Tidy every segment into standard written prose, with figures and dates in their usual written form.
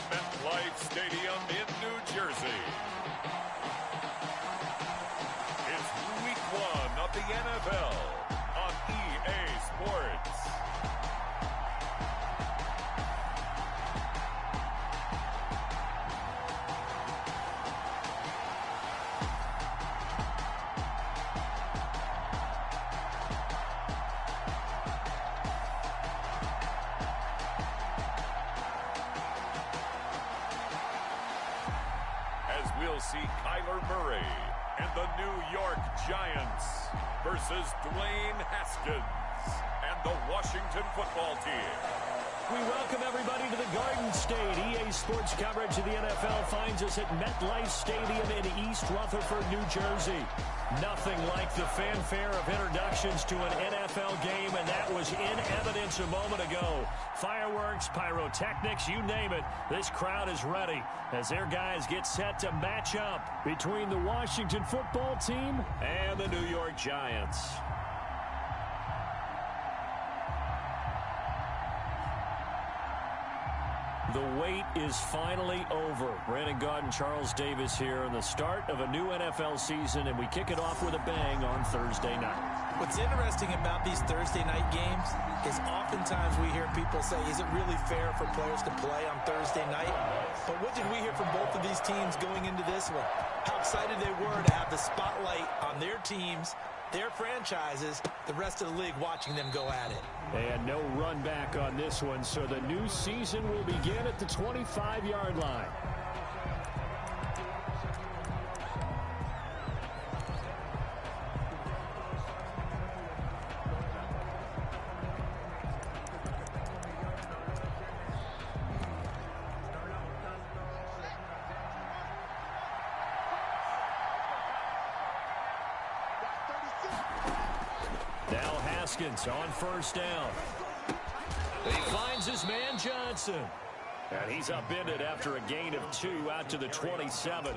MetLife Stadium in New Jersey. It's Week 1 of the NFL on EA Sports. We'll see Kyler Murray and the New York Giants versus Dwayne Haskins and the Washington Football Team. We welcome everybody to the Garden State. EA Sports coverage of the NFL finds us at MetLife Stadium in East Rutherford, New Jersey. Nothing like the fanfare of introductions to an NFL game, and that was in evidence a moment ago. Fireworks, pyrotechnics, you name it. This crowd is ready as their guys get set to match up between the Washington Football Team and the New York Giants. The wait is finally over. Brandon Gaudin, Charles Davis here in the start of a new NFL season, and we kick it off with a bang on Thursday night. What's interesting about these Thursday night games is oftentimes we hear people say, is it really fair for players to play on Thursday night? But what did we hear from both of these teams going into this one? How excited they were to have the spotlight on their teams, their franchises, the rest of the league watching them go at it. And no run back on this one, so the new season will begin at the 25-yard line. Now Haskins on first down. He finds his man Johnson. And he's upended after a gain of 2 out to the 27.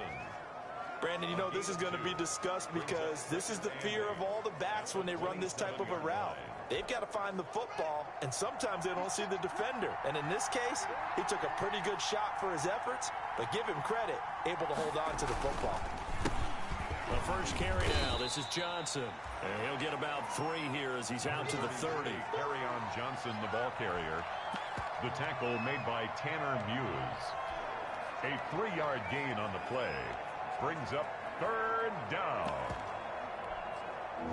Brandon, you know, this is going to be discussed because this is the fear of all the backs when they run this type of a route. They've got to find the football, and sometimes they don't see the defender. And in this case, he took a pretty good shot for his efforts, but give him credit, able to hold on to the football. The first carry now. This is Johnson. And he'll get about 3 here as he's out to the 30. Carry on Johnson, the ball carrier. The tackle made by Tanner Muse. A 3-yard gain on the play. Brings up third down.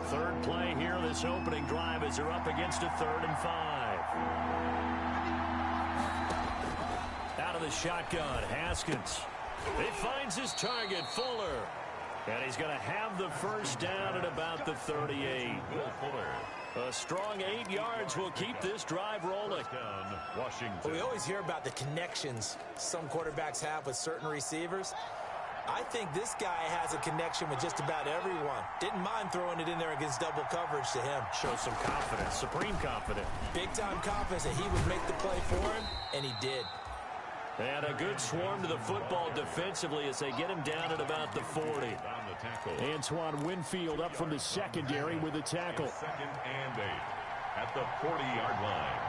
Third play here, this opening drive as they're up against a 3rd and 5. Out of the shotgun, Haskins. He finds his target, Fuller. And he's going to have the first down at about the 38. Fuller. A strong 8 yards will keep this drive rolling. Washington. Well, we always hear about the connections some quarterbacks have with certain receivers. I think this guy has a connection with just about everyone. Didn't mind throwing it in there against double coverage to him. Shows some confidence, supreme confidence. Big-time confidence that he would make the play for him, and he did. And a good swarm to the football defensively as they get him down at about the 40. Antoine Winfield up from the secondary with the tackle. 2nd and 8 at the 40-yard line.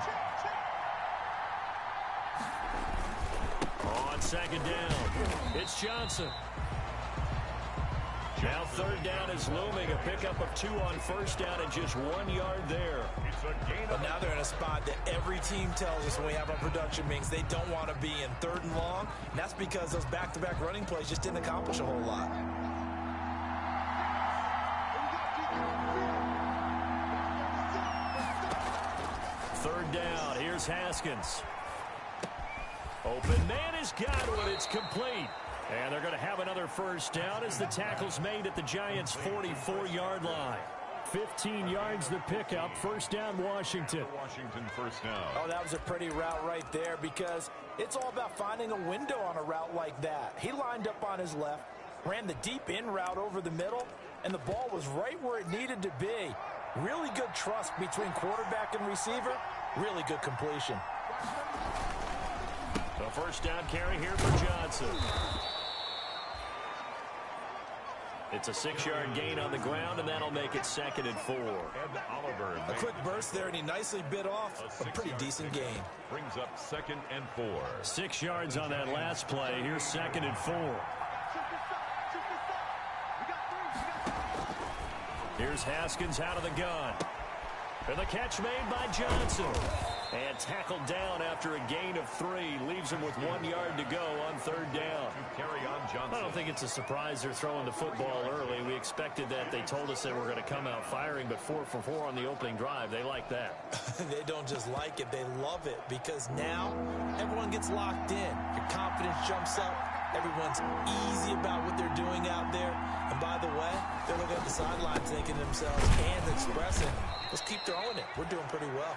On second down, it's Johnson. Now 3rd down is looming. A pickup of 2 on first down and just 1 yard there. But now they're in a spot that every team tells us when we have our production means they don't want to be in 3rd and long. And that's because those back-to-back running plays just didn't accomplish a whole lot. Third down, here's Haskins. Open man has got one, it's complete. And they're going to have another first down as the tackle's made at the Giants' 44-yard line. 15 yards the pickup. First down, Washington. Washington first down. Oh, that was a pretty route right there because it's all about finding a window on a route like that. He lined up on his left, ran the deep in route over the middle, and the ball was right where it needed to be. Really good trust between quarterback and receiver. Really good completion. The first down carry here for Johnson. It's a 6-yard gain on the ground, and that'll make it 2nd and 4. A quick burst there, and he nicely bit off a pretty decent gain. Brings up 2nd and 4. 6 yards on that last play. Here's 2nd and 4. Here's Haskins out of the gun. And the catch made by Johnson. And tackled down after a gain of 3. Leaves him with 1 yard to go on 3rd down. Carry on Johnson. I don't think it's a surprise they're throwing the football early. We expected that. They told us they were going to come out firing, but 4 for 4 on the opening drive. They like that. They don't just like it. They love it because now everyone gets locked in. Your confidence jumps up. Everyone's easy about what they're doing out there. And by the way, they're looking at the sidelines thinking to themselves and expressing, let's keep throwing it. We're doing pretty well.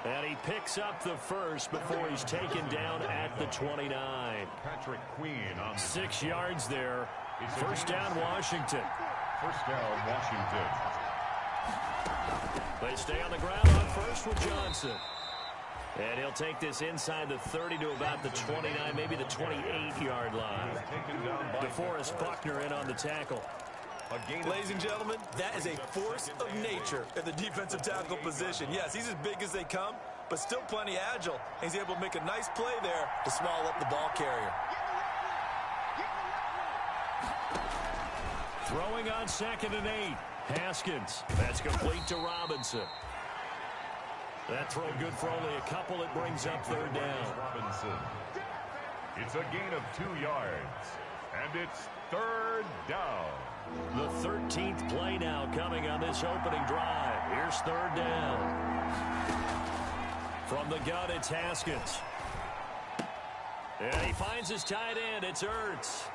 And he picks up the first before he's taken down at the 29. Patrick Queen on 6 yards there. First down, Washington. First down, Washington. They stay on the ground on first with Johnson. And he'll take this inside the 30 to about the 29, maybe the 28-yard line. DeForest Buckner in on the tackle. Ladies and gentlemen, that is a force of nature at the defensive tackle position. Yes, he's as big as they come, but still plenty agile. He's able to make a nice play there to swallow up the ball carrier. Throwing on 2nd and 8. Haskins. That's complete to Robinson. That throw good for only a couple. It brings up 3rd down. Robinson. It's a gain of 2 yards. And it's 3rd down. The 13th play now coming on this opening drive. Here's 3rd down. From the gun, it's Haskins. And he finds his tight end. It's Ertz.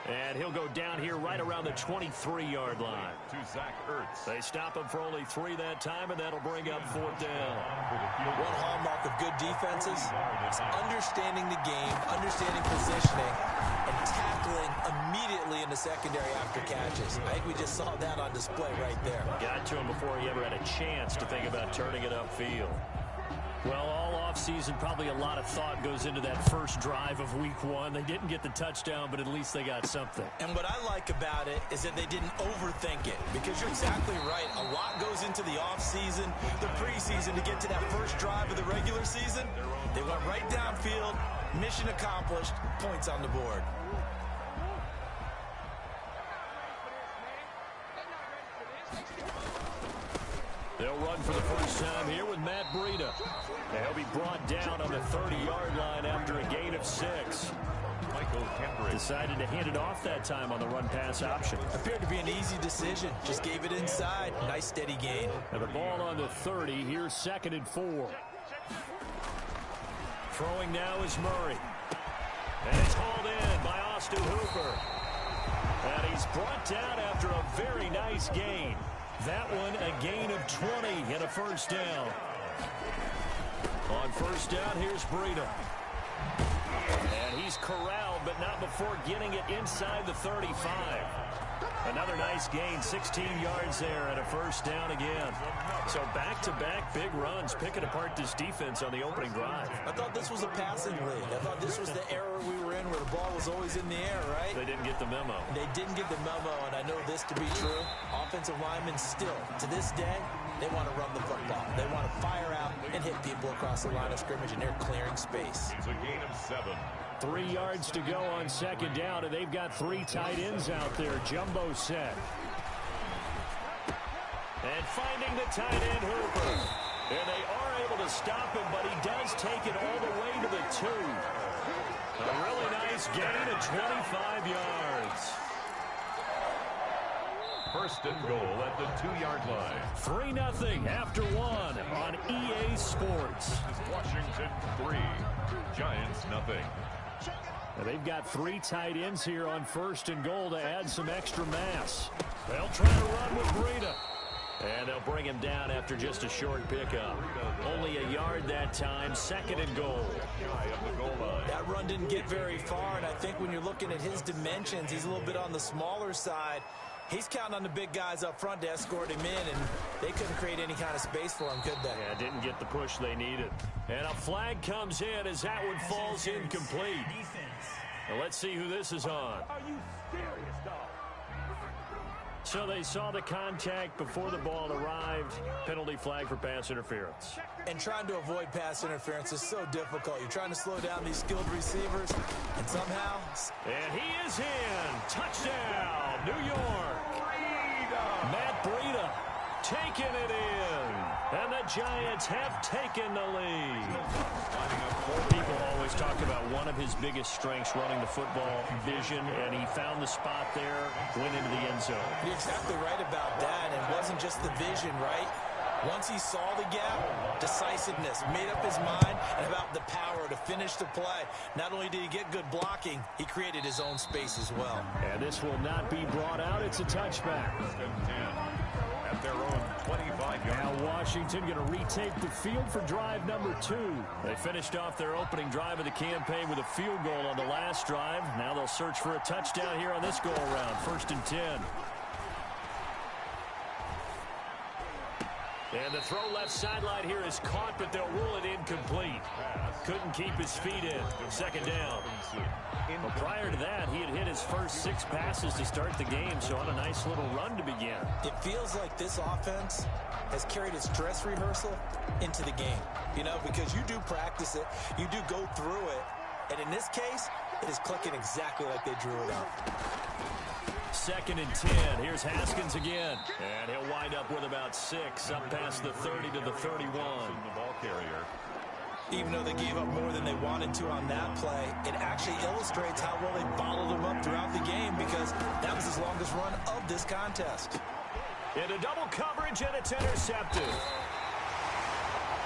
And he'll go down here right around the 23-yard line. To Zach Ertz. They stop him for only 3 that time, and that'll bring up 4th down. One hallmark of good defenses is understanding the game, understanding positioning, and tackling immediately in the secondary after catches. I think we just saw that on display right there. Got to him before he ever had a chance to think about turning it upfield. Well, all offseason, probably a lot of thought goes into that first drive of week 1. They didn't get the touchdown, but at least they got something. And what I like about it is that they didn't overthink it, because you're exactly right. A lot goes into the offseason, the preseason, to get to that first drive of the regular season. They went right downfield, mission accomplished, points on the board. They'll run for the first time here with Matt Breida. He'll be brought down on the 30-yard line after a gain of 6. Michael Kendrick decided to hand it off that time on the run-pass option. Appeared to be an easy decision. Just gave it inside. Nice, steady gain. And the ball on the 30. Here's 2nd and 4. Throwing now is Murray. And it's hauled in by Austin Hooper. And he's brought down after a very nice gain. That one, a gain of 20 and a first down. On first down, here's Breida. And he's corralled, but not before getting it inside the 35. Another nice gain, 16 yards there, and a first down again. So back-to-back big runs, picking apart this defense on the opening drive. I thought this was a passing league. I thought this was the era we were in where the ball was always in the air, right? They didn't get the memo. They didn't get the memo, and I know this to be true. Offensive linemen still, to this day, they want to run the football. They want to fire out and hit people across the line of scrimmage, and they're clearing space. It's a gain of 7. 3 yards to go on second down, and they've got 3 tight ends out there. Jumbo set. And finding the tight end, Hooper. And they are able to stop him, but he does take it all the way to the 2. A really nice gain of 25 yards. First and goal at the 2-yard line. 3-0 after 1 on EA Sports. Washington 3, Giants 0. And they've got 3 tight ends here on first and goal to add some extra mass. They'll try to run with Breida. And they'll bring him down after just a short pickup. Only a yard that time, 2nd and goal. That run didn't get very far, and I think when you're looking at his dimensions, he's a little bit on the smaller side. He's counting on the big guys up front to escort him in, and they couldn't create any kind of space for him, could they? Yeah, didn't get the push they needed. And a flag comes in as that one falls incomplete. Now let's see who this is on. Are you serious, dog? So they saw the contact before the ball arrived. Penalty flag for pass interference. And trying to avoid pass interference is so difficult. You're trying to slow down these skilled receivers, and somehow... And he is in. Touchdown, New York. Matt Breida taking it in. And the Giants have taken the lead. People always talk about one of his biggest strengths running the football, vision, and he found the spot there, went into the end zone. You're exactly right about that. It wasn't just the vision, right? Once he saw the gap, decisiveness, made up his mind, and about the power to finish the play. Not only did he get good blocking, he created his own space as well. And this will not be brought out. It's a touchback. At their own 25-yard. Now Washington going to retake the field for drive number 2. They finished off their opening drive of the campaign with a field goal on the last drive. Now they'll search for a touchdown here on this go-around. 1st and 10. And the throw left sideline here is caught, but they'll rule it incomplete. Couldn't keep his feet in. 2nd down. Well, prior to that, he had hit his first 6 passes to start the game, so on a nice little run to begin. It feels like this offense has carried its dress rehearsal into the game. You know, because you do practice it, you do go through it, and in this case, it is clicking exactly like they drew it up. 2nd and 10. Here's Haskins again. And he'll wind up with about 6, up past the 30 to the 31. The ball carrier. Even though they gave up more than they wanted to on that play, it actually illustrates how well they bottled them up throughout the game, because that was his longest run of this contest. Into double coverage, and it's intercepted.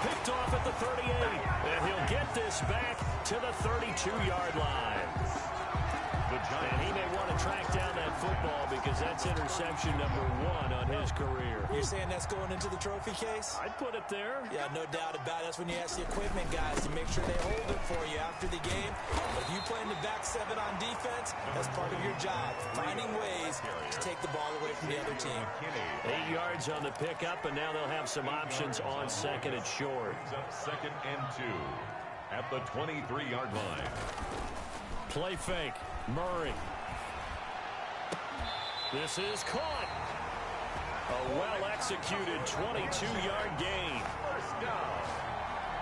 Picked off at the 38. And he'll get this back to the 32-yard line. And he may want to track down that football, because that's interception number 1 on his career. You're saying that's going into the trophy case? I'd put it there. Yeah, no doubt about it. That's when you ask the equipment guys to make sure they hold it for you after the game. If you play in the back 7 on defense, that's part of your job, finding ways to take the ball away from the other team. 8 yards on the pickup, and now they'll have some options on 2nd and short. 2nd and 2 at the 23-yard line. Play fake. Murray. This is caught. A well-executed 22-yard gain.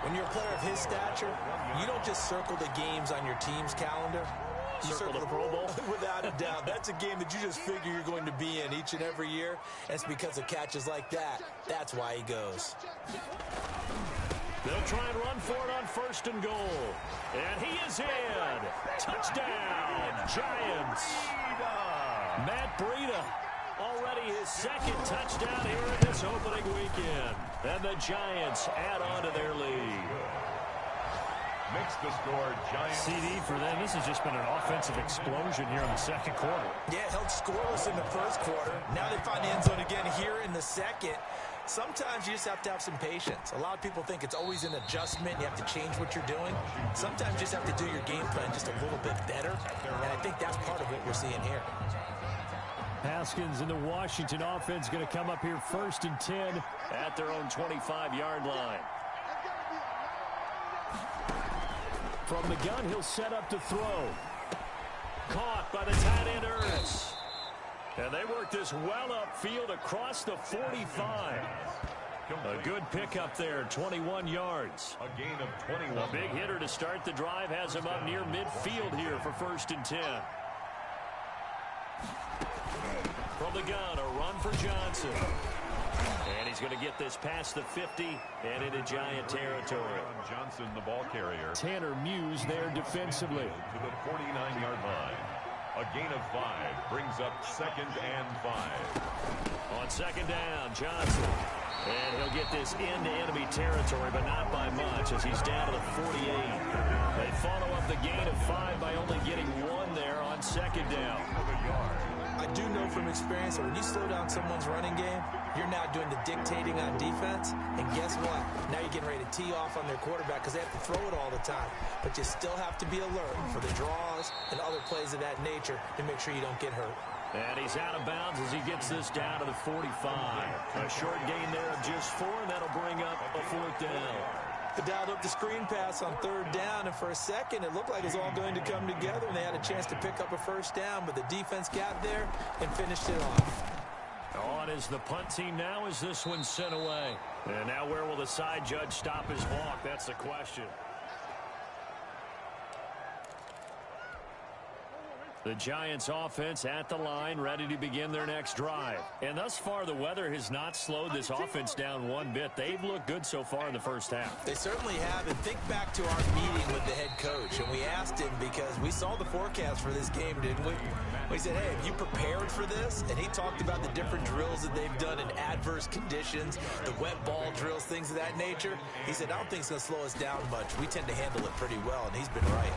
When you're a player of his stature, you don't just circle the games on your team's calendar. You circle the Pro Bowl. Without a doubt. That's a game that you just figure you're going to be in each and every year. And it's because of catches like that. That's why he goes. They'll try and run for it on 1st and goal. And he is in. Touchdown, Giants. Matt Breida, already his 2nd touchdown here in this opening weekend. And the Giants add on to their lead. Makes the score Giants. CD for them. This has just been an offensive explosion here in the 2nd quarter. Yeah, held scoreless in the 1st quarter. Now they find the end zone again here in the 2nd. Sometimes you just have to have some patience. A lot of people think it's always an adjustment. You have to change what you're doing. Sometimes you just have to do your game plan just a little bit better. And I think that's part of what we're seeing here. Haskins and the Washington offense going to come up here 1st and 10 at their own 25-yard line. From the gun, he'll set up to throw. Caught by the tight end, Ernst. And they work this well upfield across the 45. A good pickup there, 21 yards. A gain of 21. A big hitter to start the drive has him up near midfield here for 1st and 10. From the gun, a run for Johnson. And he's going to get this past the 50 and into Giant territory. Johnson, the ball carrier. Tanner Muse there defensively. To the 49-yard line. A gain of 5 brings up 2nd and 5. On 2nd down, Johnson. And he'll get this into enemy territory, but not by much as he's down to the 48. They follow up the gain of 5 by only getting 1 there on 2nd down. I do know from experience that when you slow down someone's running game, you're now doing the dictating on defense. And guess what? Now you're getting ready to tee off on their quarterback because they have to throw it all the time. But you still have to be alert for the draws and other plays of that nature to make sure you don't get hurt. And he's out of bounds as he gets this down to the 45. A short gain there of just 4, and that'll bring up a 4th down. They dialed up the screen pass on 3rd down, and for a second it looked like it was all going to come together, and they had a chance to pick up a 1st down, but the defense got there and finished it off. On is the punt team now as this one's sent away. And now where will the side judge stop his clock? That's the question. The Giants offense at the line, ready to begin their next drive. And thus far, the weather has not slowed this offense down one bit. They've looked good so far in the first half. They certainly have. And think back to our meeting with the head coach. And we asked him because we saw the forecast for this game, didn't we? We said, hey, have you prepared for this? And he talked about the different drills that they've done in adverse conditions, the wet ball drills, things of that nature. He said, I don't think it's going to slow us down much. We tend to handle it pretty well, and he's been right.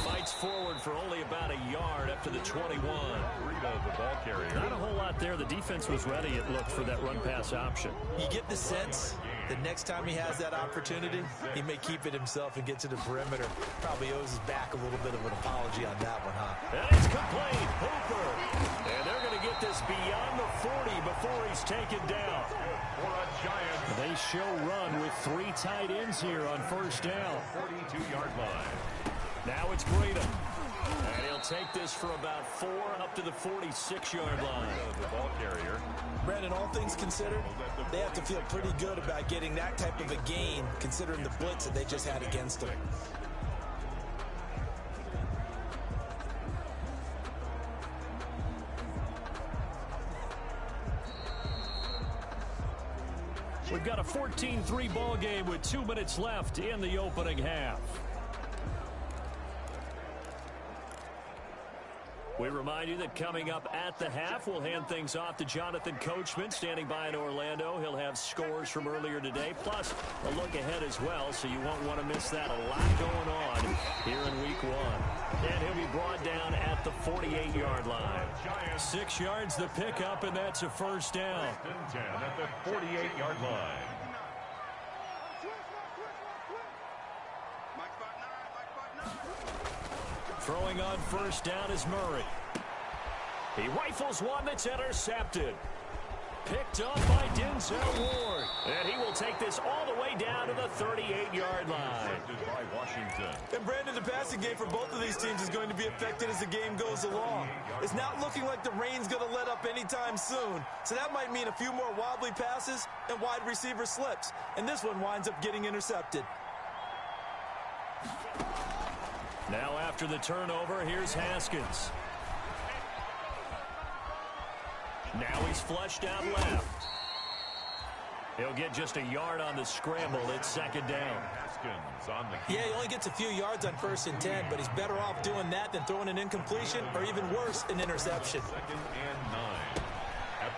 Fights forward for only about a yard up to the 21. The ball carrier. Not a whole lot there. The defense was ready, it looked, for that run-pass option. You get the sense that next time he has that opportunity, he may keep it himself and get to the perimeter. Probably owes his back a little bit of an apology on that one, huh? And it's complete. Hooper. And they're going to get this beyond the 40 before he's taken down. For a Giant. They show run with 3 tight ends here on first down. 42-yard line. Now it's Greenham. And he'll take this for about 4 up to the 46-yard line. The ball carrier. Brandon, all things considered, they have to feel pretty good about getting that type of a gain, considering the blitz that they just had against them. We've got a 14-3 ball game with 2 minutes left in the opening half. We remind you that coming up at the half, we'll hand things off to Jonathan Coachman, standing by in Orlando. He'll have scores from earlier today, plus a look ahead as well, so you won't want to miss that. A lot going on here in Week 1. And he'll be brought down at the 48-yard line. 6 yards the pickup, and that's a first down. 10 at the 48-yard line. Throwing on first down is Murray. He rifles one that's intercepted. Picked up by Denzel Ward. And he will take this all the way down to the 38-yard line. By Washington. And Brandon, the passing game for both of these teams is going to be affected as the game goes along. It's not looking like the rain's going to let up anytime soon. So that might mean a few more wobbly passes and wide receiver slips. And this one winds up getting intercepted. Now after the turnover, here's Haskins. Now he's flushed out left. He'll get just a yard on the scramble. It's second down. Haskins on the Yeah, he only gets a few yards on 1st and 10, but he's better off doing that than throwing an incompletion or even worse, an interception. 2nd and 9.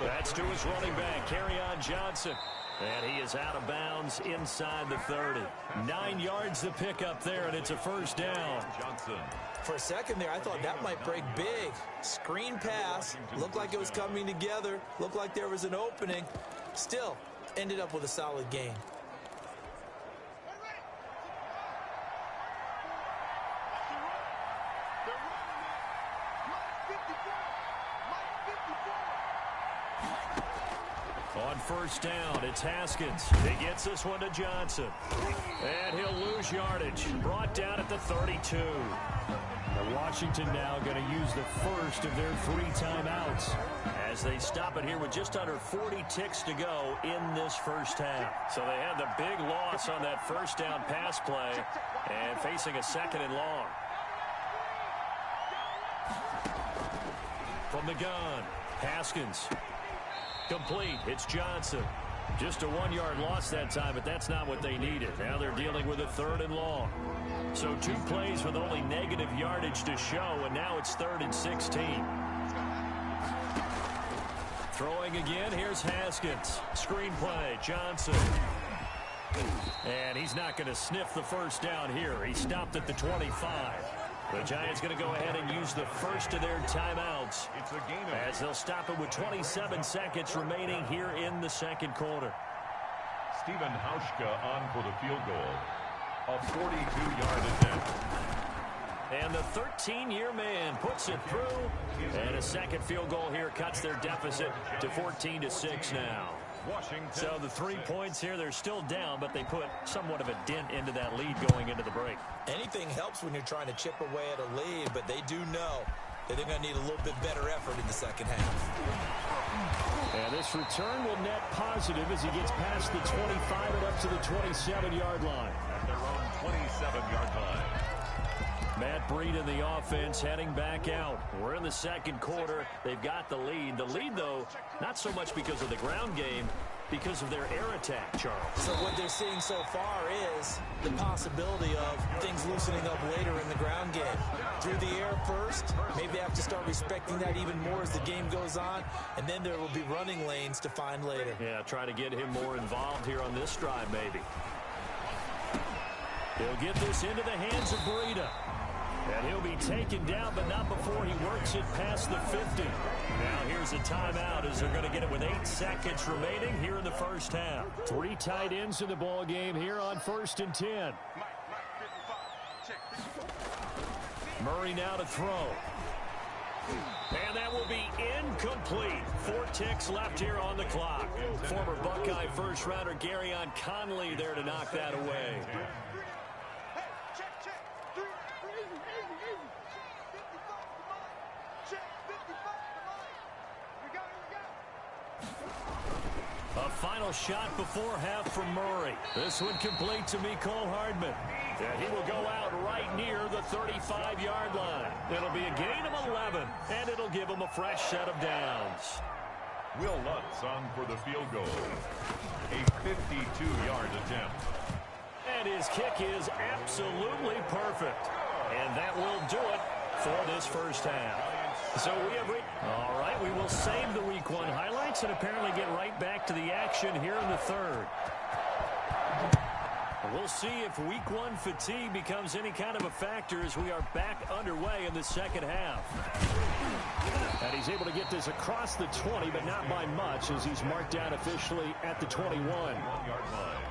That's to his running back, Kerryon Johnson. And he is out of bounds inside the 30. 9 yards to pick up there, and it's a first down. Johnson. For a second there, I thought that might break big. Screen pass. Looked like it was coming together. Looked like there was an opening. Still, ended up with a solid gain. On first down, it's Haskins. He gets this one to Johnson. And he'll lose yardage. Brought down at the 32. Now Washington now going to use the first of their 3 timeouts as they stop it here with just under 40 ticks to go in this first half. So they had the big loss on that first down pass play and facing a 2nd and long. From the gun, Haskins. Complete. It's Johnson. Just a 1-yard loss that time, but that's not what they needed. Now they're dealing with a 3rd and long. So 2 plays with only negative yardage to show, and now it's 3rd and 16. Throwing again, here's Haskins. Screen play, Johnson. And he's not going to sniff the first down here. He stopped at the 25. The Giants going to go ahead and use the first of their timeouts It's a gain as they'll stop it with 27 seconds remaining here in the second quarter. Stephen Hauschka on for the field goal. A 42-yard attempt. And the 13-year man puts it through. And a second field goal here cuts their deficit to 14-6 now. Washington. So the 3 points here, they're still down, but they put somewhat of a dent into that lead going into the break. Anything helps when you're trying to chip away at a lead, but they do know that they're going to need a little bit better effort in the second half. And this return will net positive as he gets past the 25 and up to the 27-yard line. At their own 27-yard line. Matt Breed in the offense heading back out. We're in the second quarter. They've got the lead. The lead, though, not so much because of the ground game, because of their air attack, Charles. So what they're seeing so far is the possibility of things loosening up later in the ground game. Through the air first, maybe they have to start respecting that even more as the game goes on, and then there will be running lanes to find later. Yeah, try to get him more involved here on this drive, maybe. He'll get this into the hands of Breida. And he'll be taken down, but not before he works it past the 50. Now here's a timeout as they're going to get it with 8 seconds remaining here in the first half. 3 tight ends in the ball game here on 1st and 10. Murray now to throw. And that will be incomplete. 4 ticks left here on the clock. Former Buckeye first-rounder Garyon Conley there to knock that away. A final shot before half from Murray. This one complete to Mecole Hardman. And he will go out right near the 35-yard line. It'll be a gain of 11, and it'll give him a fresh set of downs. Will Lutz on for the field goal. A 52-yard attempt. And his kick is absolutely perfect. And that will do it for this first half. So we have all right, we will save the Week 1 highlights and apparently get right back to the action here in the third. We'll see if Week 1 fatigue becomes any kind of a factor as we are back underway in the second half. And he's able to get this across the 20, but not by much as he's marked down officially at the 21. 1-yard line.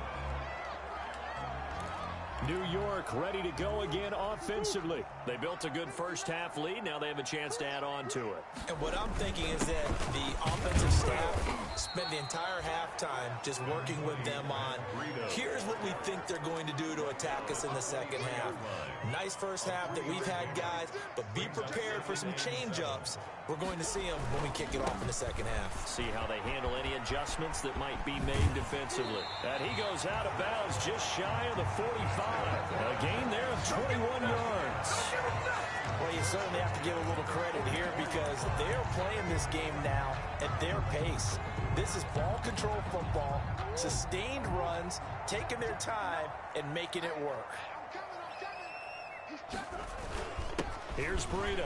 New York ready to go again offensively. They built a good first-half lead. Now they have a chance to add on to it. And what I'm thinking is that the offensive staff spent the entire halftime just working with them on, here's what we think they're going to do to attack us in the second half. Nice first half that we've had, guys, but be prepared for some change-ups. We're going to see them when we kick it off in the second half. See how they handle any adjustments that might be made defensively. And he goes out of bounds just shy of the 45. A gain there of 21 yards. Well, you certainly have to give a little credit here because they're playing this game now at their pace. This is ball control football, sustained runs, taking their time, and making it work. Here's Breida.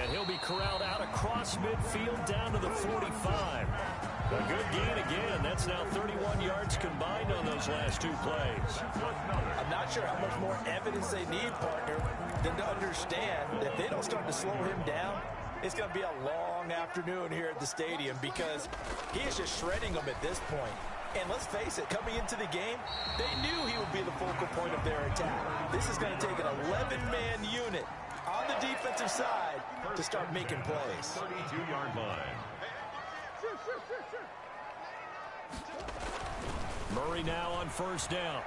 And he'll be corralled out across midfield down to the 45. A good gain again. That's now 31 yards combined on those last 2 plays. I'm not sure how much more evidence they need, partner, than to understand that if they don't start to slow him down, it's going to be a long afternoon here at the stadium because he is just shredding them at this point. And let's face it, coming into the game, they knew he would be the focal point of their attack. This is going to take an 11-man unit on the defensive side to start making plays. 32-yard line. Murray now on first down.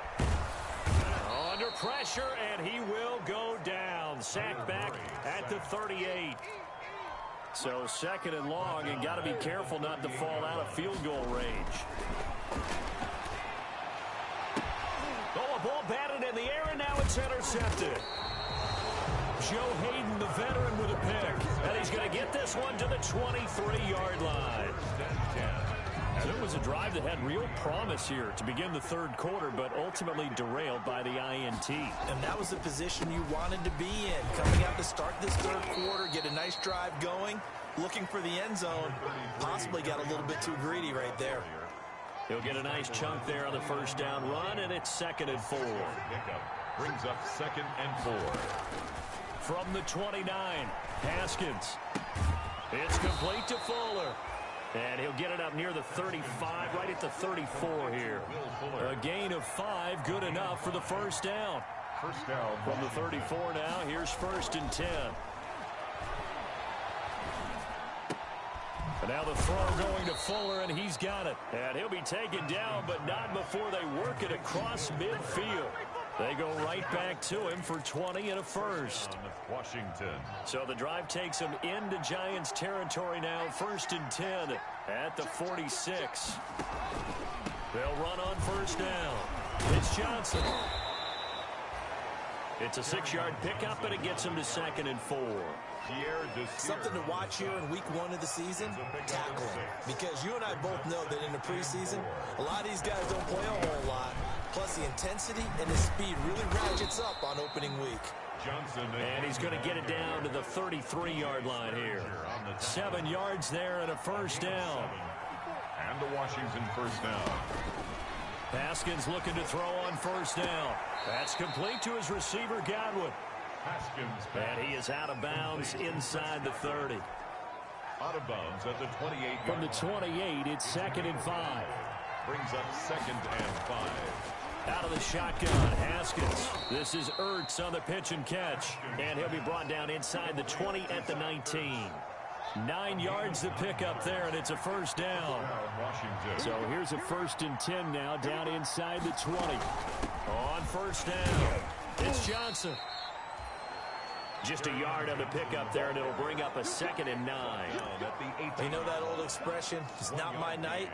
Under pressure, and he will go down. Sacked back at the 38. So second and long, and got to be careful not to fall out of field goal range. Oh, a ball batted in the air, and now it's intercepted. Joe Hayden, the veteran, with a pick. And he's going to get this one to the 23-yard line. And it was a drive that had real promise here to begin the third quarter, but ultimately derailed by the INT. And that was the position you wanted to be in. Coming out to start this third quarter, get a nice drive going, looking for the end zone. Possibly got a little bit too greedy right there. He'll get a nice chunk there on the first down run, and it's 2nd and 4. Brings up 2nd and 4. From the 29, Haskins. It's complete to Fuller. And he'll get it up near the 35, right at the 34 here. A gain of 5, good enough for the first down. First down. From the 34 now, here's 1st and 10. And now the throw going to Fuller, and he's got it. And he'll be taken down, but not before they work it across midfield. They go right back to him for 20 and a first. Washington. So the drive takes him into Giants territory now. 1st and 10 at the 46. They'll run on first down. It's Johnson. It's a 6-yard pickup, and it gets him to 2nd and 4. Something to watch here in week 1 of the season, tackling. Because you and I both know that in the preseason, a lot of these guys don't play a whole lot. Plus, the intensity and the speed really ratchets up on opening week. And he's going to get it down to the 33-yard line here. 7 yards there and a first down. And the Washington first down. Haskins looking to throw on first down. That's complete to his receiver, Godwin. Haskins. And he is out of bounds inside the 30. Out of bounds at the 28. From the 28, it's 2nd and 5. Brings up 2nd and 5. Out of the shotgun, Haskins. This is Ertz on the pitch and catch. And he'll be brought down inside the 20 at the 19. 9 yards to pick up there, and it's a first down. So here's a 1st and 10 now, down inside the 20. On first down, it's Johnson. Just a yard on the pickup there, and it'll bring up a 2nd and 9. You know that old expression, it's not my night?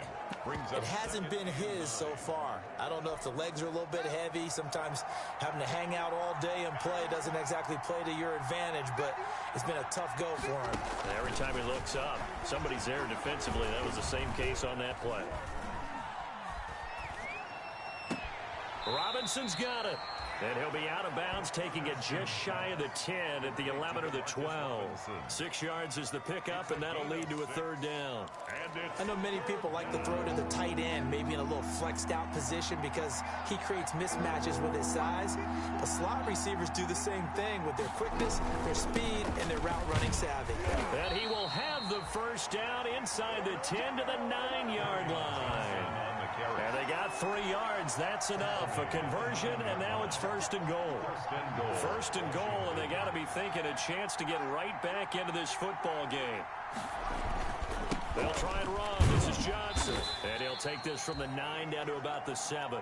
It hasn't been his so far. I don't know if the legs are a little bit heavy. Sometimes having to hang out all day and play doesn't exactly play to your advantage, but it's been a tough go for him. Every time he looks up, somebody's there defensively. That was the same case on that play. Robinson's got it. And he'll be out of bounds, taking it just shy of the 10 at the 11 or the 12. 6 yards is the pickup, and that'll lead to a 3rd down. I know many people like to throw to the tight end, maybe in a little flexed out position because he creates mismatches with his size. But slot receivers do the same thing with their quickness, their speed, and their route running savvy. And he will have the first down inside the 10 to the 9-yard line. And they got 3 yards. That's enough. A conversion, and now it's 1st and goal. 1st and goal, and they got to be thinking a chance to get right back into this football game. They'll try and run. This is Johnson. And he'll take this from the 9 down to about the 7.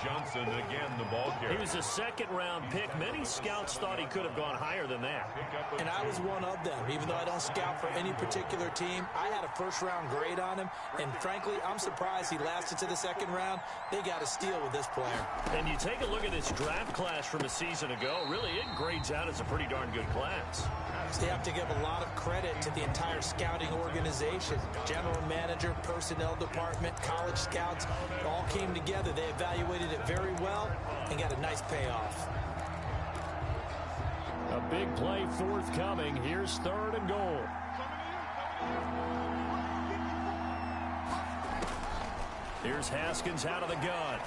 Johnson again, the ball carrier. He was a 2nd-round pick. Many scouts thought he could have gone higher than that. And I was one of them. Even though I don't scout for any particular team, I had a 1st-round grade on him. And frankly, I'm surprised he lasted to the 2nd round. They got a steal with this player. And you take a look at this draft class from a season ago. Really, it grades out as a pretty darn good class. They have to give a lot of credit to the entire scouting organization. General manager, personnel department, college scouts, all came together. They evaluated it very well and got a nice payoff. A big play forthcoming. Here's 3rd and goal. Here's Haskins out of the gun.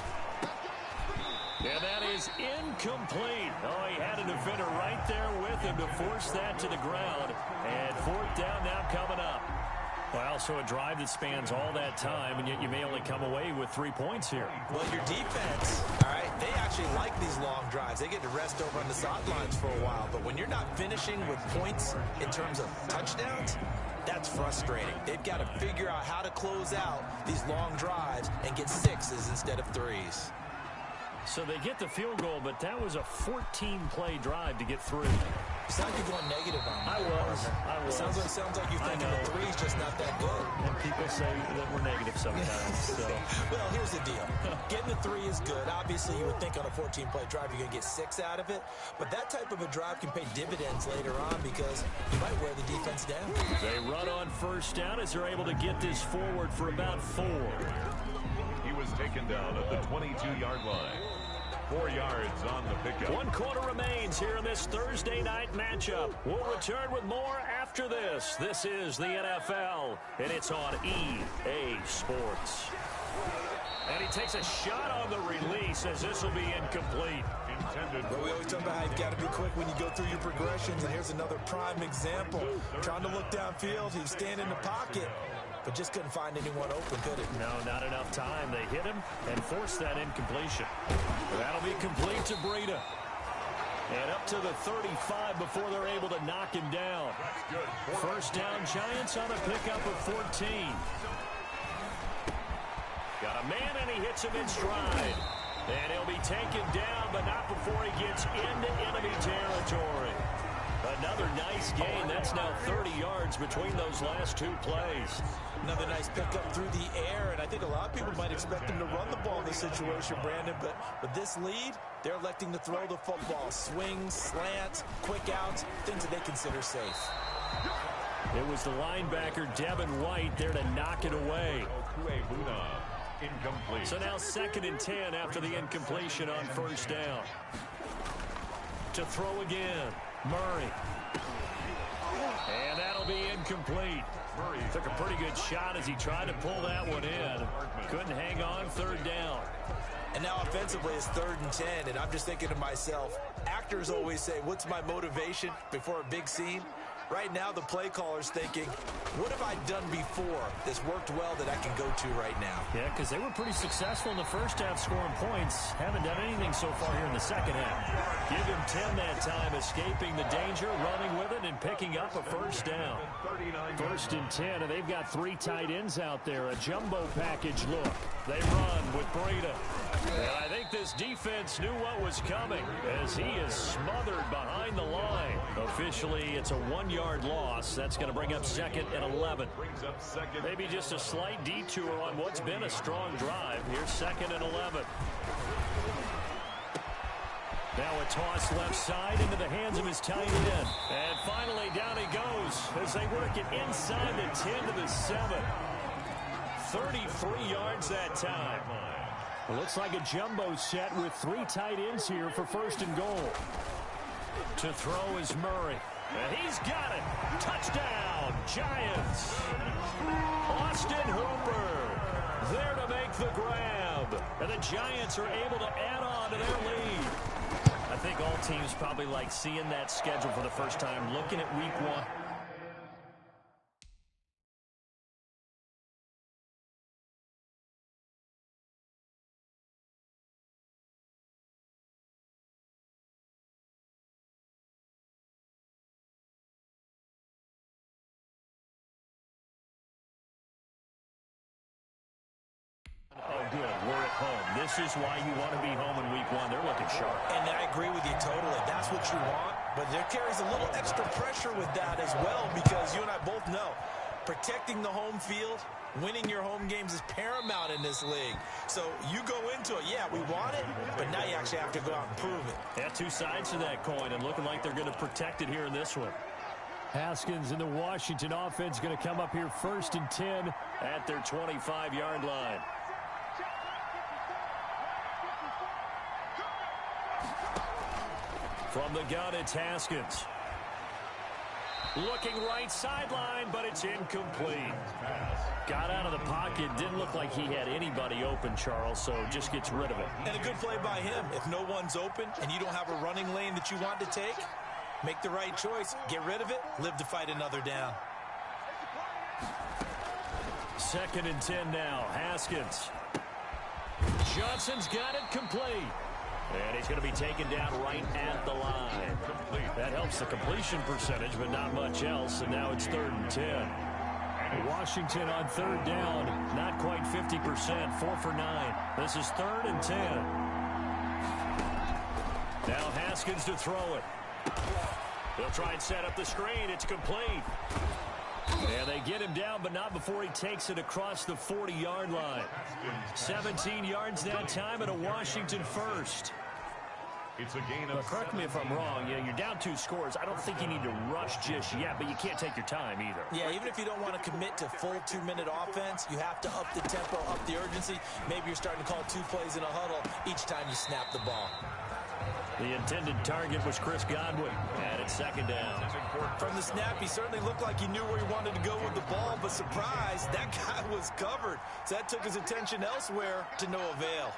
And that is incomplete. Oh, he had a defender right there with him to force that to the ground. And 4th down now coming up. Well, so a drive that spans all that time, and yet you may only come away with 3 points here. Well, your defense, all right, they actually like these long drives. They get to rest over on the sidelines for a while. But when you're not finishing with points in terms of touchdowns, that's frustrating. They've got to figure out how to close out these long drives and get 6s instead of 3s. So they get the field goal, but that was a 14-play drive to get through. You sound like you're going negative on me. I was. Sounds like you're thinking the 3's just not that good. And people say that we're negative sometimes. So. Well, here's the deal. Getting the 3 is good. Obviously, you would think on a 14-play drive you're going to get 6 out of it. But that type of a drive can pay dividends later on because you might wear the defense down. They run on first down as they're able to get this forward for about 4. He was taken down at the 22-yard line. 4 yards on the pickup. 1 quarter remains here in this Thursday night matchup. We'll return with more after this. This is the NFL, and it's on EA Sports. And he takes a shot on the release as this will be incomplete. But we always talk about how you've got to be quick when you go through your progressions, and here's another prime example. Trying to look downfield, he's standing in the pocket, but just couldn't find anyone open, could it? No, not enough time. They hit him and forced that incompletion. That'll be complete to Breida. And up to the 35 before they're able to knock him down. First down, Giants on a pickup of 14. Got a man, and he hits him in stride. And he'll be taken down, but not before he gets into enemy territory. Another nice gain. That's now 30 yards between those last two plays. Another nice pickup through the air, and I think a lot of people might expect him to run the ball in this situation, Brandon, but with this lead, they're electing to throw the football. Swings, slants, quick outs, things that they consider safe. It was the linebacker, Devin White, there to knock it away. Incomplete. So now 2nd and 10 after the incompletion on first down. To throw again, Murray. And that'll be incomplete. Murray took a pretty good shot as he tried to pull that one in. Couldn't hang on, 3rd down. And now offensively it's 3rd and 10, and I'm just thinking to myself, actors always say, what's my motivation before a big scene? Right now, the play caller's thinking, what have I done before that's worked well that I can go to right now? Yeah, because they were pretty successful in the first half scoring points. Haven't done anything so far here in the second half. Give him 10 that time, escaping the danger, running with it, and picking up a first down. 1st and 10, and they've got 3 tight ends out there. A jumbo package look. They run with Breida. And I think this defense knew what was coming as he is smothered behind the line. Officially, it's a 1-yard loss. That's going to bring up 2nd and 11. Maybe just a slight detour on what's been a strong drive. Here's 2nd and 11. Now a toss left side into the hands of his tight end. And finally down he goes as they work it inside the 10 to the 7. 33 yards that time. It looks like a jumbo set with 3 tight ends here for 1st and goal. To throw is Murray. And he's got it. Touchdown, Giants. Austin Hooper there to make the grab. And the Giants are able to add on to their lead. I think all teams probably like seeing that schedule for the first time, looking at week 1. Oh, good. We're at home. This is why you want to be home in week 1. They're looking sharp. And I agree with you totally. That's what you want. But there carries a little extra pressure with that as well because you and I both know protecting the home field, winning your home games is paramount in this league. So you go into it, yeah, we want it, but now you actually have to go out and prove it. Yeah, 2 sides to that coin and looking like they're going to protect it here in this one. Haskins and the Washington offense going to come up here 1st and 10 at their 25-yard line. From the gun, it's Haskins. Looking right sideline, but it's incomplete. Got out of the pocket. Didn't look like he had anybody open, Charles, so just gets rid of it. And a good play by him. If no one's open and you don't have a running lane that you want to take, make the right choice. Get rid of it. Live to fight another down. 2nd and 10 now. Haskins. Johnson's got it complete. And he's going to be taken down right at the line. That helps the completion percentage, but not much else. And now it's 3rd and 10. Washington on 3rd down, not quite 50%, 4 for 9. This is 3rd and 10. Now Haskins to throw it. They'll try and set up the screen. It's complete. And they get him down, but not before he takes it across the 40-yard line. 17 yards that time and a Washington first. It's a gain of But correct me if I'm wrong. Yeah, you're down 2 scores. I don't think you need to rush just yet, but you can't take your time either. Yeah, even if you don't want to commit to full 2-minute offense, you have to up the tempo, up the urgency. Maybe you're starting to call 2 plays in a huddle each time you snap the ball. The intended target was Chris Godwin, and it's 2nd down. From the snap, he certainly looked like he knew where he wanted to go with the ball, but surprise, that guy was covered. So that took his attention elsewhere to no avail.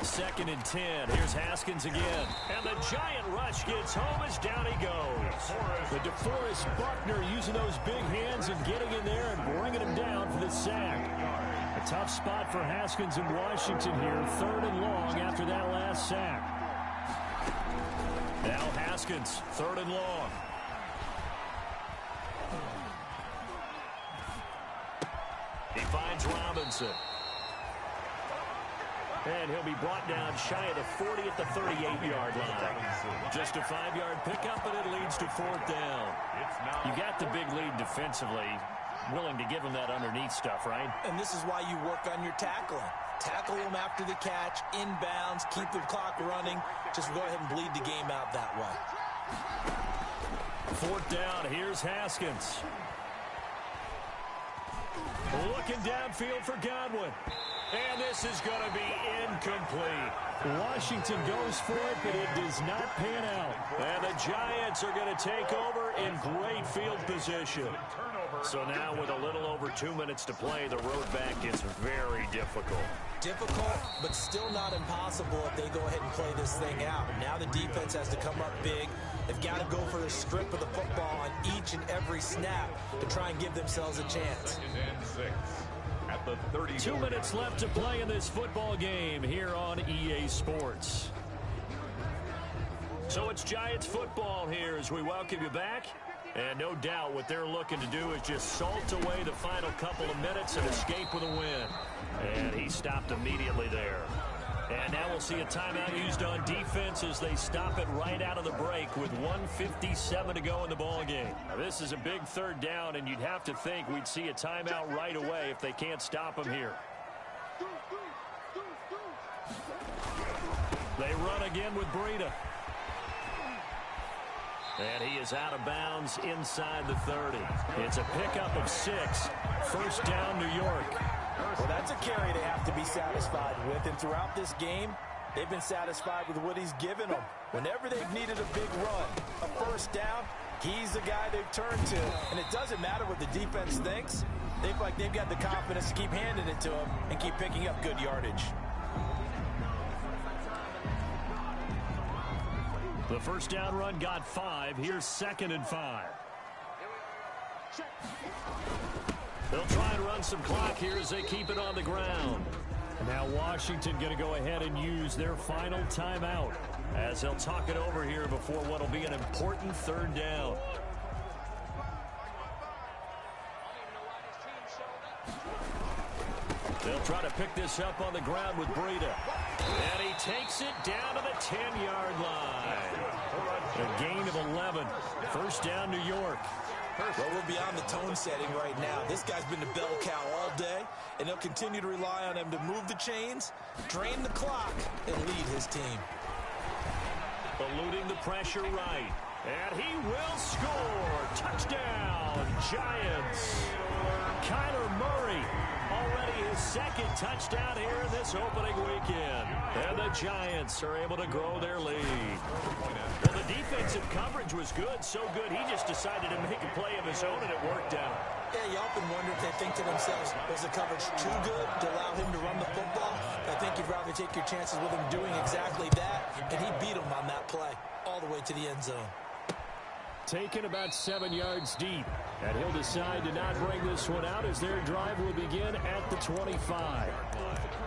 2nd and 10. Here's Haskins again. And the giant rush gets home as down he goes. The DeForest Buckner using those big hands and getting in there and bringing him down for the sack. A tough spot for Haskins in Washington here. 3rd and long after that last sack. Now Haskins, 3rd and long. James Robinson. And he'll be brought down shy of the 40 at the 38-yard line. Just a 5-yard pickup, and it leads to 4th down. You got the big lead defensively. Willing to give him that underneath stuff, right? And this is why you work on your tackling. Tackle him after the catch, inbounds, keep the clock running. Just go ahead and bleed the game out that way. 4th down, here's Haskins. Looking downfield for Godwin. And this is going to be incomplete. Washington goes for it, but it does not pan out. And the Giants are going to take over in great field position. So now with a little over 2 minutes to play, the road back is very difficult. Difficult, but still not impossible if they go ahead and play this thing out. Now the defense has to come up big. They've got to go for the strip of the football on each and every snap to try and give themselves a chance. At the 30. 2 minutes left to play in this football game here on EA Sports. So it's Giants football here as we welcome you back. And no doubt what they're looking to do is just salt away the final couple of minutes and escape with a win. And he stopped immediately there. And now we'll see a timeout used on defense as they stop it right out of the break with 1:57 to go in the ball game. Now, this is a big 3rd down, and you'd have to think we'd see a timeout right away if they can't stop him here. They run again with Breida. And he is out of bounds inside the 30. It's a pickup of 6. 1st down, New York. Well, that's a carry they have to be satisfied with. And throughout this game, they've been satisfied with what he's given them. Whenever they've needed a big run, a 1st down, he's the guy they've turned to. And it doesn't matter what the defense thinks. They feel like they've got the confidence to keep handing it to him and keep picking up good yardage. The 1st down run got 5. Here's 2nd and 5. They'll try and run some clock here as they keep it on the ground. And now Washington going to go ahead and use their final timeout as they'll talk it over here before what will be an important 3rd down. They'll try to pick this up on the ground with Breida. And he takes it down to the 10-yard line. A gain of 11. 1st down, New York. Well, we're beyond the tone setting right now. This guy's been the bell cow all day, and they'll continue to rely on him to move the chains, drain the clock, and lead his team. Eluding the pressure right. And he will score. Touchdown, Giants. Kyler Murray, already his 2nd touchdown here in this opening weekend. And the Giants are able to grow their lead. Well, the defensive coverage was good, so good he just decided to make a play of his own, and it worked out. Yeah, you often wonder if they think to themselves, was the coverage too good to allow him to run the football? I think you'd rather take your chances with him doing exactly that, and he beat him on that play all the way to the end zone. Taken about 7 yards deep, and he'll decide to not bring this one out as their drive will begin at the 25.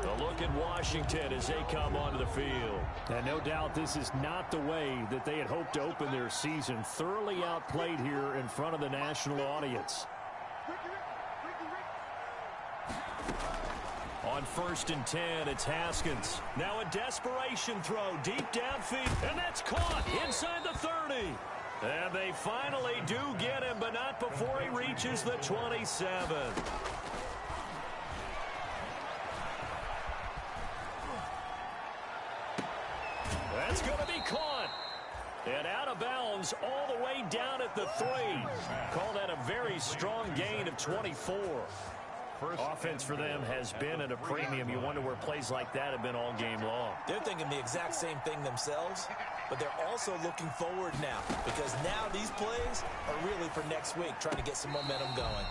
A look at Washington as they come onto the field. And no doubt this is not the way that they had hoped to open their season. Thoroughly outplayed here in front of the national audience. On 1st and 10, it's Haskins. Now a desperation throw deep downfield, and that's caught inside the 30. And they finally do get him, but not before he reaches the 27. That's going to be caught. And out of bounds all the way down at the 3. Call that a very strong gain of 24. Offense for them has been at a premium. You wonder where plays like that have been all game long. They're thinking the exact same thing themselves, but they're also looking forward now because now these plays are really for next week, trying to get some momentum going.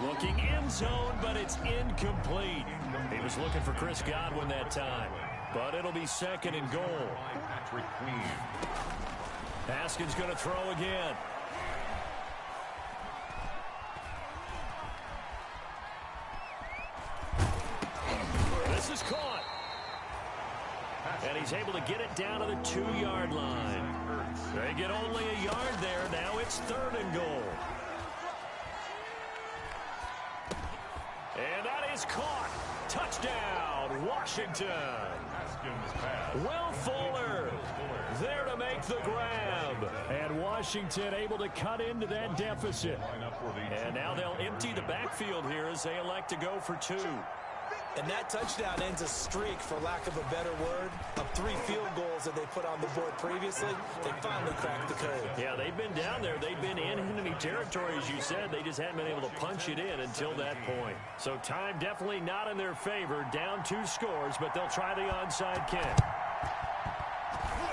Looking end zone, but it's incomplete. He was looking for Chris Godwin that time, but it'll be 2nd and goal. Haskins going to throw again. This is caught. And he's able to get it down to the 2-yard line. They get only a yard there. Now it's 3rd and goal. And that is is caught. Touchdown, Washington. Will Fuller there to make the grab. And Washington able to cut into that deficit. And now they'll empty the backfield here as they elect to go for 2. And that touchdown ends a streak, for lack of a better word, of 3 field goals that they put on the board previously. They finally cracked the code. Yeah, they've been down there. They've been in enemy territory, as you said. They just hadn't been able to punch it in until that point. So time definitely not in their favor. Down 2 scores, but they'll try the onside kick.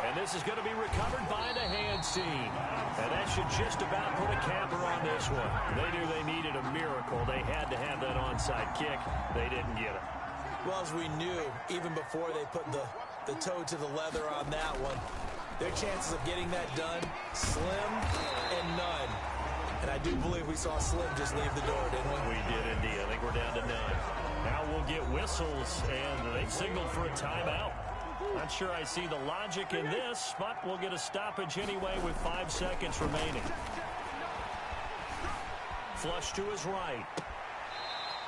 And this is going to be recovered by the hands team. And that should just about put a capper on this one. They knew they needed a miracle. They had to have that onside kick. They didn't get it. Well, as we knew, even before they put the toe to the leather on that one, their chances of getting that done, slim and none. And I do believe we saw Slim just leave the door, didn't we? We did indeed. I think we're down to none. Now we'll get whistles, and they've signaled for a timeout. Not sure I see the logic in this, but we'll get a stoppage anyway with 5 seconds remaining. Flush to his right.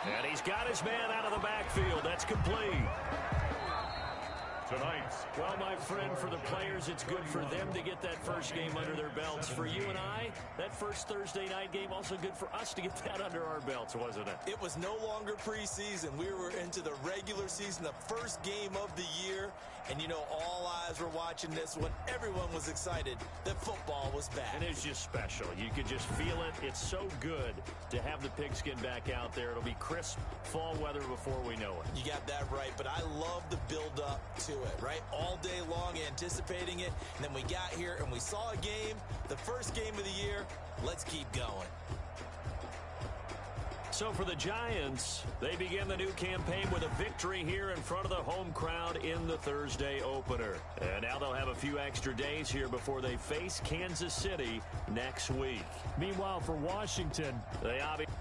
And he's got his man out of the backfield. That's complete. Tonight. Well, my friend, for the players, it's good for them to get that first game under their belts. For you and I, that first Thursday night game, also good for us to get that under our belts, wasn't it? It was no longer preseason. We were into the regular season, the first game of the year. And, you know, all eyes were watching this one. Everyone was excited that football was back. And it's just special. You could just feel it. It's so good to have the pigskin back out there. It'll be crisp fall weather before we know it. You got that right, but I love the build-up to it, right? All day long anticipating it, and then we got here and we saw a game, the first game of the year. Let's keep going. So for the Giants, they begin the new campaign with a victory here in front of the home crowd in the Thursday opener. And now they'll have a few extra days here before they face Kansas City next week. Meanwhile, for Washington, they obviously